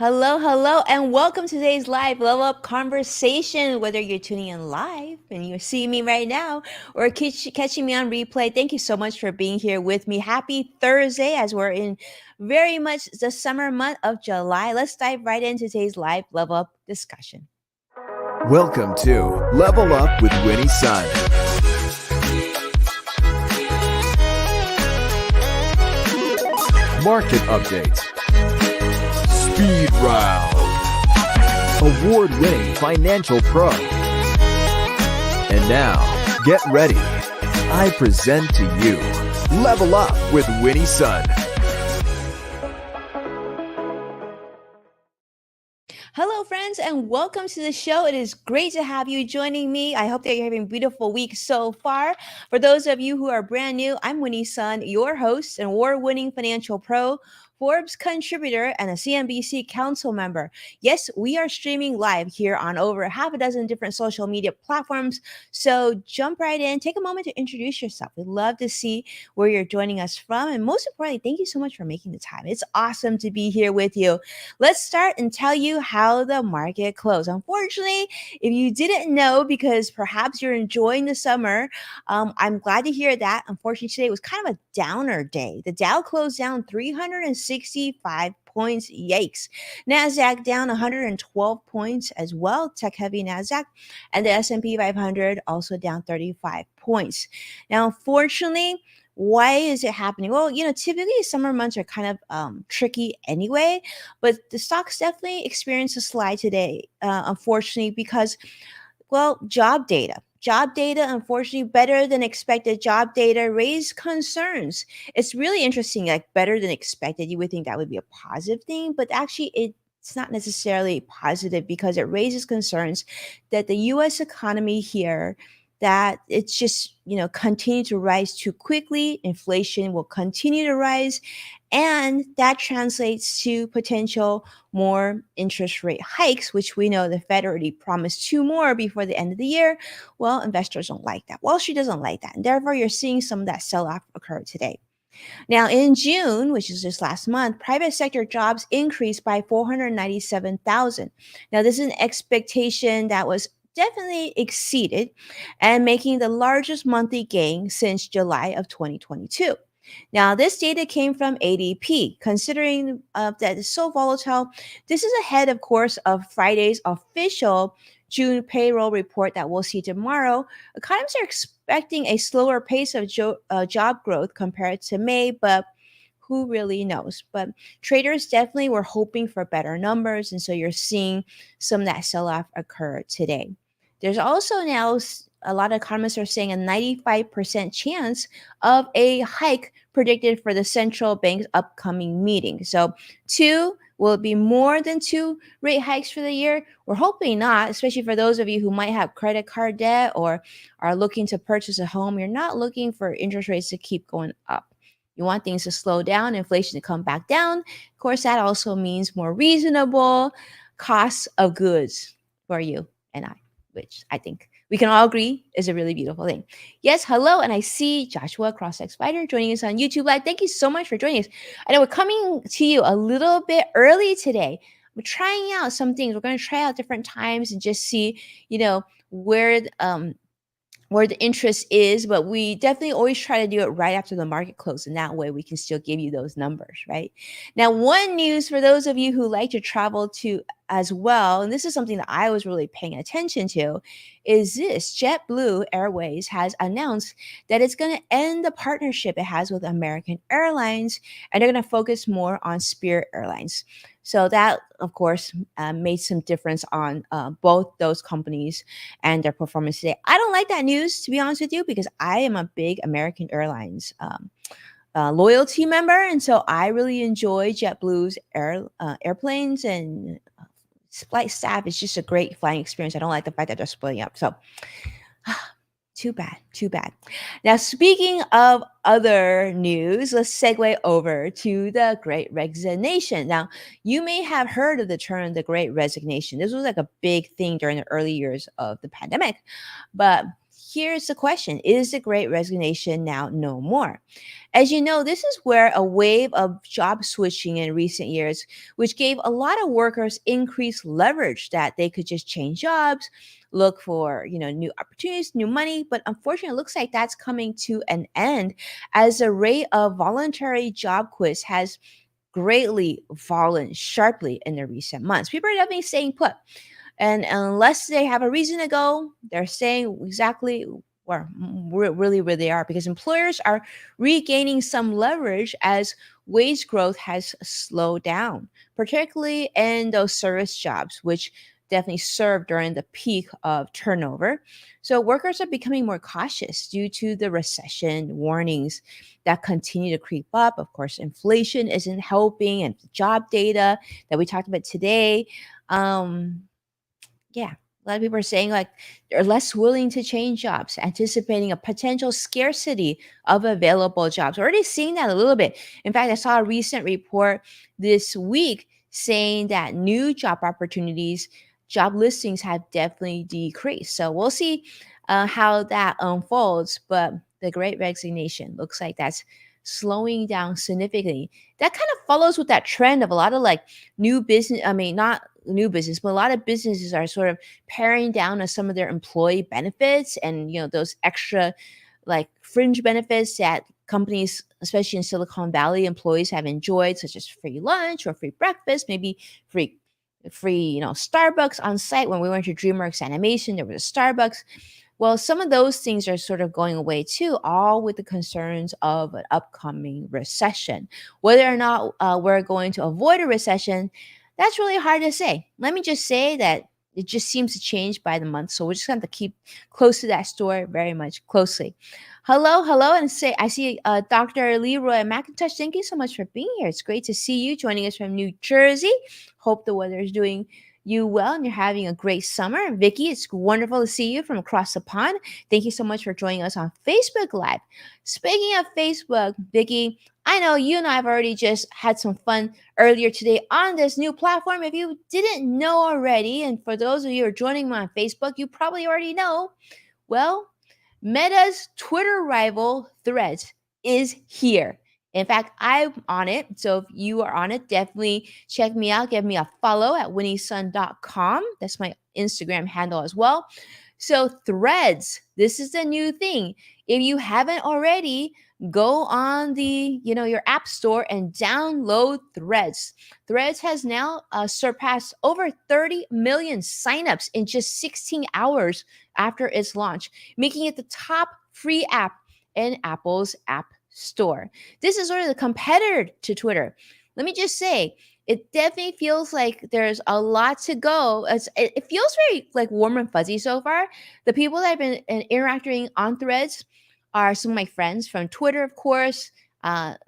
Hello, hello, and welcome to today's live level up conversation. Whether you're tuning in live and you're seeing me right now or catching me on replay, thank you so much for being here with me. Happy Thursday as we're in very much the summer month of July. Let's dive right into today's live level up discussion. Welcome to Level Up with Winnie Sun. Market update. Speed round. Award-winning financial pro. And now, get ready. I present to you Level Up with Winnie Sun. Hello, friends, and welcome to the show. It is great to have you joining me. I hope that you're having a beautiful week so far. For those of you who are brand new, I'm Winnie Sun, your host and award-winning financial pro, Forbes contributor, and a CNBC council member. Yes, we are streaming live here on over half a dozen different social media platforms. So jump right in, take a moment to introduce yourself. We'd love to see where you're joining us from. And most importantly, thank you so much for making the time. It's awesome to be here with you. Let's start and tell you how the market closed. Unfortunately, if you didn't know, because perhaps you're enjoying the summer, I'm glad to hear that. Unfortunately, today was kind of a downer day. The Dow closed down 365 points. Yikes. NASDAQ down 112 points as well, tech-heavy NASDAQ. And the S&P 500 also down 35 points. Now, unfortunately, why is it happening? Well, typically summer months are kind of tricky anyway, but the stocks definitely experienced a slide today, unfortunately, because, well, job data, unfortunately, better than expected job data raised concerns. It's really interesting, like better than expected. You would think that would be a positive thing, but actually it's not necessarily positive because it raises concerns that the US economy here, that it's just continue to rise too quickly. Inflation will continue to rise, and that translates to potential more interest rate hikes, which we know the Fed already promised two more before the end of the year. Well, investors don't like that. Wall Street doesn't like that, and therefore you're seeing some of that sell-off occur today. Now, in June, which is just last month, private sector jobs increased by 497,000. Now, this is an expectation that was definitely exceeded and making the largest monthly gain since July of 2022. Now, this data came from ADP. Considering that it's so volatile, this is ahead, of course, of Friday's official June payroll report that we'll see tomorrow. Economists are expecting a slower pace of job growth compared to May, but who really knows? But traders definitely were hoping for better numbers, and so you're seeing some of that sell-off occur today. There's also now a lot of economists are saying a 95% chance of a hike predicted for the central bank's upcoming meeting. So, will it be more than two rate hikes for the year? We're hoping not, especially for those of you who might have credit card debt or are looking to purchase a home. You're not looking for interest rates to keep going up. You want things to slow down, inflation to come back down. Of course, that also means more reasonable costs of goods for you and I, which I think we can all agree is a really beautiful thing. Yes, hello, and I see Joshua Cross-Tech Spider joining us on YouTube Live. Thank you so much for joining us. I know we're coming to you a little bit early today. We're trying out some things. We're going to try out different times and just see, where the interest is, but we definitely always try to do it right after the market close, and that way we can still give you those numbers, right? Now, one news for those of you who like to travel to as well, and this is something that I was really paying attention to, is this: JetBlue Airways has announced that it's going to end the partnership it has with American Airlines, and they're going to focus more on Spirit Airlines. So that, of course, made some difference on both those companies and their performance today. I don't like that news, to be honest with you, because I am a big American Airlines loyalty member, and so I really enjoy JetBlue's airplanes and flight staff. It's just a great flying experience. I don't like the fact that they're splitting up. So too bad, too bad. Now, speaking of other news, let's segue over to the Great Resignation. Now, you may have heard of the term the Great Resignation. This was like a big thing during the early years of the pandemic. But here's the question: is the great resignation now no more? As you know, this is where a wave of job switching in recent years, which gave a lot of workers increased leverage that they could just change jobs, look for, new opportunities, new money. But unfortunately, it looks like that's coming to an end as the rate of voluntary job quits has greatly fallen sharply in the recent months. People are definitely staying put. And unless they have a reason to go, they're staying exactly really where they are, because employers are regaining some leverage as wage growth has slowed down, particularly in those service jobs, which definitely served during the peak of turnover. So workers are becoming more cautious due to the recession warnings that continue to creep up. Of course, inflation isn't helping, and job data that we talked about today. Yeah, a lot of people are saying like they're less willing to change jobs, anticipating a potential scarcity of available jobs. We're already seeing that a little bit. In fact, I saw a recent report this week saying that new job opportunities, job listings have definitely decreased. So we'll see how that unfolds. But the great resignation looks like that's slowing down significantly. That kind of follows with that trend of a lot of like new business. I mean, not new business, but a lot of businesses are sort of paring down on some of their employee benefits and those extra like fringe benefits that companies, especially in Silicon Valley, employees have enjoyed, such as free lunch or free breakfast, maybe free Starbucks on site. When we went to DreamWorks Animation, there was a Starbucks. Well, some of those things are sort of going away too, all with the concerns of an upcoming recession. Whether or not we're going to avoid a recession, that's really hard to say. Let me just say that it just seems to change by the month. So we're just going to keep close to that story very much closely. Hello, hello, and say I see Dr. Leroy McIntosh. Thank you so much for being here. It's great to see you joining us from New Jersey. Hope the weather is doing you well and you're having a great summer. Vicky, it's wonderful to see you from across the pond. Thank you so much for joining us on Facebook Live. Speaking of Facebook, Vicky, I know you and I have already just had some fun earlier today on this new platform. If you didn't know already, and for those of you who are joining me on Facebook, you probably already know. Well, Meta's Twitter rival Threads is here. In fact, I'm on it. So if you are on it, definitely check me out. Give me a follow at winniesun.com. That's my Instagram handle as well. So Threads, this is the new thing. If you haven't already, go on your app store and download Threads. Threads has now surpassed over 30 million signups in just 16 hours after its launch, making it the top free app in Apple's App Store. This is sort of the competitor to Twitter. Let me just say, it definitely feels like there's a lot to go. It feels very like warm and fuzzy so far. The people that have been interacting on Threads are some of my friends from Twitter, of course.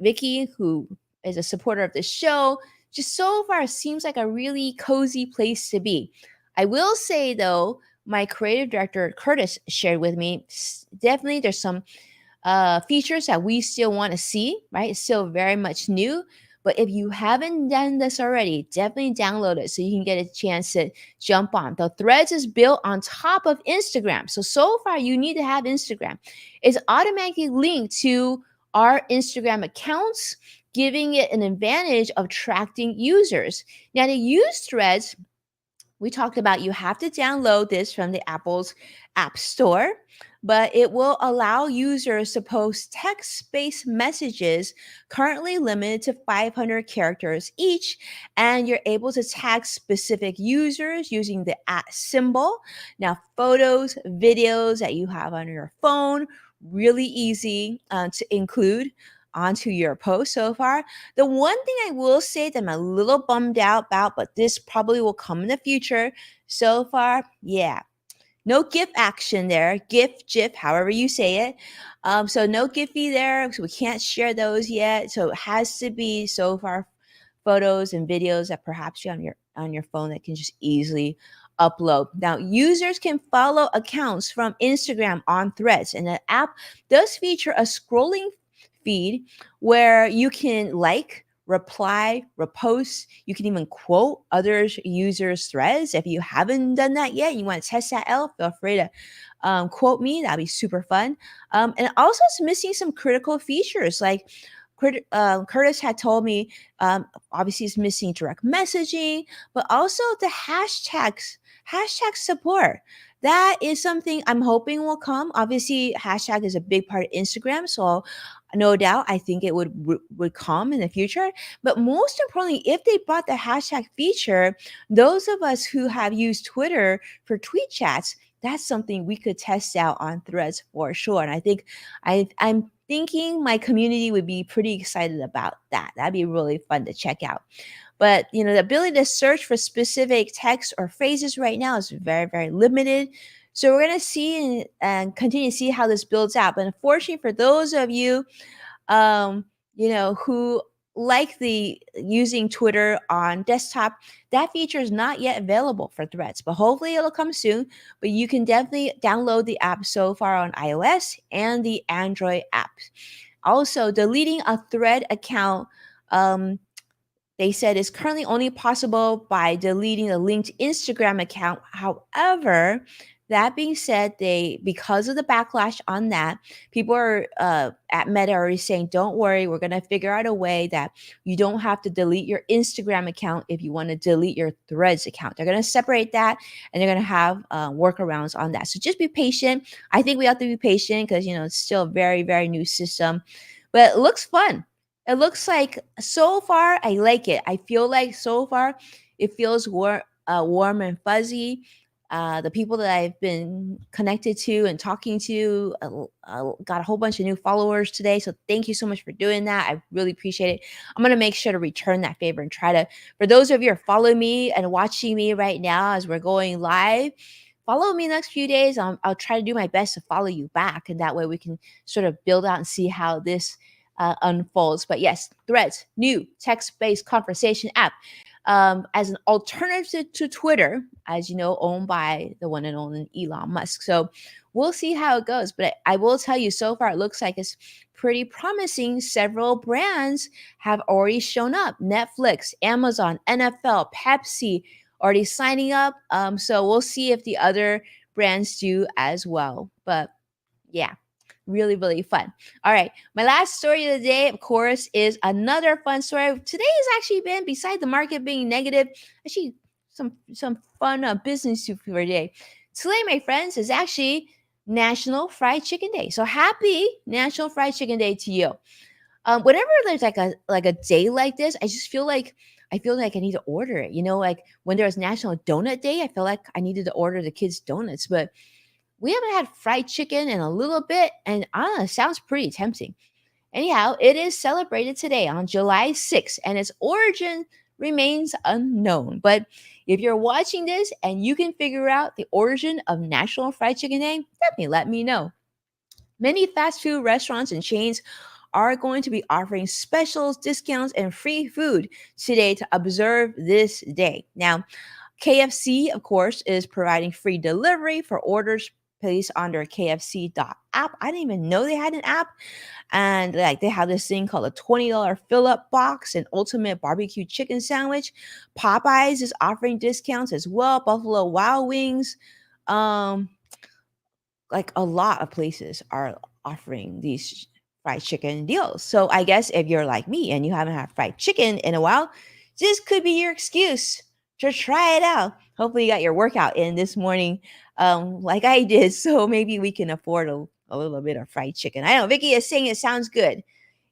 Vicky, who is a supporter of the show. Just so far seems like a really cozy place to be. I will say though, my creative director Curtis shared with me, definitely there's some features that we still want to see, right? It's still very much new. But if you haven't done this already, definitely download it so you can get a chance to jump on. The Threads is built on top of Instagram. So far, you need to have Instagram. It's automatically linked to our Instagram accounts, giving it an advantage of attracting users. Now, to use Threads, we talked about you have to download this from the Apple's App Store, but it will allow users to post text-based messages currently limited to 500 characters each, and you're able to tag specific users using the @ symbol. Now, photos, videos that you have on your phone, really easy to include onto your post so far. The one thing I will say that I'm a little bummed out about, but this probably will come in the future. So far, yeah, no GIF action there. GIF, however you say it. So no Giphy there. So we can't share those yet. So it has to be so far photos and videos that perhaps you have on your phone that can just easily upload. Now, users can follow accounts from Instagram on Threads, and the app does feature a scrolling feed where you can like, reply, repost. You can even quote others users' threads. If you haven't done that yet, you want to test that out, feel free to quote me. That'd be super fun. And also, it's missing some critical features. Like Curtis had told me, obviously, it's missing direct messaging, but also the hashtag support. That is something I'm hoping will come. Obviously, hashtag is a big part of Instagram, so no doubt I think it would come in the future. But most importantly, if they brought the hashtag feature, those of us who have used Twitter for tweet chats, that's something we could test out on Threads for sure. And I think I'm thinking my community would be pretty excited about that. That'd be really fun to check out. But the ability to search for specific text or phrases right now is very, very limited. So we're gonna see and continue to see how this builds out. But unfortunately, for those of you um, who like the using Twitter on desktop, that feature is not yet available for Threads, but hopefully it'll come soon. But you can definitely download the app so far on iOS and the Android app. Also, deleting a Thread account, they said is currently only possible by deleting a linked Instagram account. However, that being said, because of the backlash on that, people are at Meta already saying, "Don't worry, we're gonna figure out a way that you don't have to delete your Instagram account if you want to delete your Threads account." They're gonna separate that, and they're gonna have workarounds on that. So just be patient. I think we have to be patient because it's still a very, very new system, but it looks fun. It looks like so far I like it. I feel like so far it feels warm and fuzzy. The people that I've been connected to and talking to got a whole bunch of new followers today. So thank you so much for doing that. I really appreciate it. I'm gonna make sure to return that favor and try to. For those of you who are following me and watching me right now as we're going live, follow me next few days. I'll try to do my best to follow you back, and that way we can sort of build out and see how this unfolds. But yes, Threads, new text-based conversation app, as an alternative to Twitter, as you know, owned by the one and only Elon Musk. So we'll see how it goes. But I will tell you, so far it looks like it's pretty promising. Several brands have already shown up: Netflix, Amazon, NFL, Pepsi, already signing up. So we'll see if the other brands do as well. But yeah, really, really fun. All right. My last story of the day, of course, is another fun story. Today has actually been, beside the market being negative, actually some fun business for today. Today, my friends, is actually National Fried Chicken Day. So happy National Fried Chicken Day to you. Whenever there's like a day like this, I feel like I need to order it. Like when there was National Donut Day, I feel like I needed to order the kids donuts, but we haven't had fried chicken in a little bit, and it sounds pretty tempting. Anyhow, it is celebrated today on July 6th, and its origin remains unknown. But if you're watching this and you can figure out the origin of National Fried Chicken Day, definitely let me know. Many fast food restaurants and chains are going to be offering specials, discounts, and free food today to observe this day. Now, KFC, of course, is providing free delivery for orders placed on their KFC.app. I didn't even know they had an app. And like they have this thing called a $20 fill-up box, an ultimate barbecue chicken sandwich. Popeyes is offering discounts as well. Buffalo Wild Wings. Um, like a lot of places are offering these fried chicken deals. So I guess if you're like me and you haven't had fried chicken in a while, this could be your excuse to try it out. Hopefully you got your workout in this morning, like I did. So maybe we can afford a little bit of fried chicken. I know Vicky is saying it sounds good.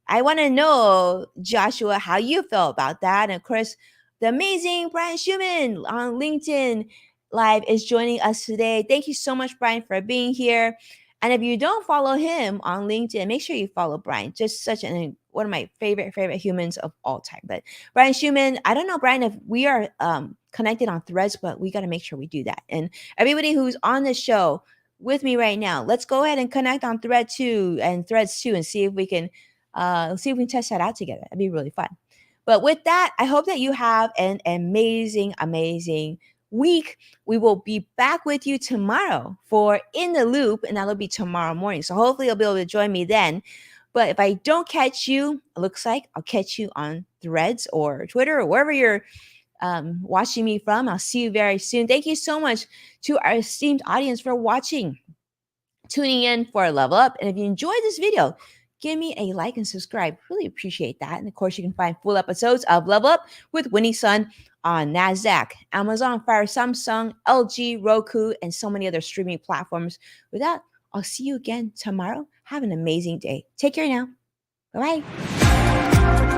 I want to know, Joshua, how you feel about that. And of course, the amazing Brian Schumann on LinkedIn Live is joining us today. Thank you so much, Brian, for being here. And if you don't follow him on LinkedIn, make sure you follow Brian. Just such one of my favorite humans of all time. But Brian Schumann, I don't know, Brian, if we are connected on Threads, but we got to make sure we do that. And everybody who's on the show with me right now, let's go ahead and connect on Threads too, and see if we can test that out together. That'd be really fun. But with that, I hope that you have an amazing, amazing week. We will be back with you tomorrow for In the Loop, and that'll be tomorrow morning. So hopefully you'll be able to join me then. But if I don't catch you, it looks like I'll catch you on Threads or Twitter or wherever you're watching me from. I'll see you very soon. Thank you so much to our esteemed audience for watching, tuning in for Level Up. And if you enjoyed this video, give me a like and subscribe. Really appreciate that. And of course, you can find full episodes of Level Up with Winnie Sun on NASDAQ, Amazon Fire, Samsung, LG, Roku, and so many other streaming platforms. With that, I'll see you again tomorrow. Have an amazing day. Take care now. Bye bye.